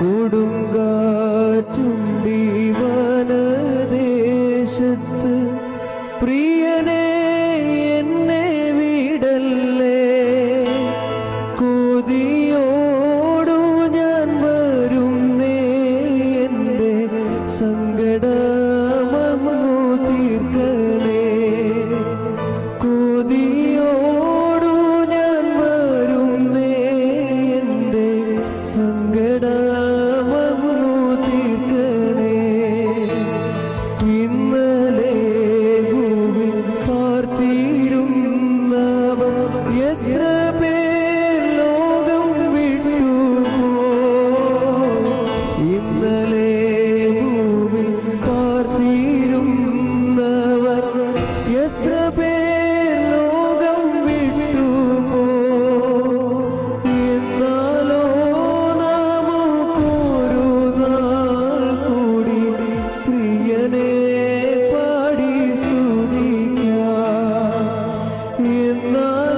കൊടുങ്കാറ്റുണ്ടി വനദേശത്ത് പ്രിയനേ എന്നെ വിടല്ലേ. കൊതിയോടു ഞാൻ വരുന്നേ എൻ്റെ സങ്കടമങ്ങു തീർക്കണേ. കൊതിയോടു ഞാൻ വരുന്നേ എൻ്റെ സങ്കടമങ്ങു തീർക്കണേ. ഇന്നലെ ഭൂവിൽ പാർത്തിരുന്നവർ എത്ര പേർ ലോകം വിട്ടുപോയി. ഇന്നലെ ഭൂവിൽ പാർത്തിരുന്നവർ എത്ര പേർ ലോകം വിട്ടുപോയി. എന്നാലോ നമുക്കൊരു നാൾ കൂടി പ്രിയനെ പാടി സ്തുതിക്കാം. എന്നാൽ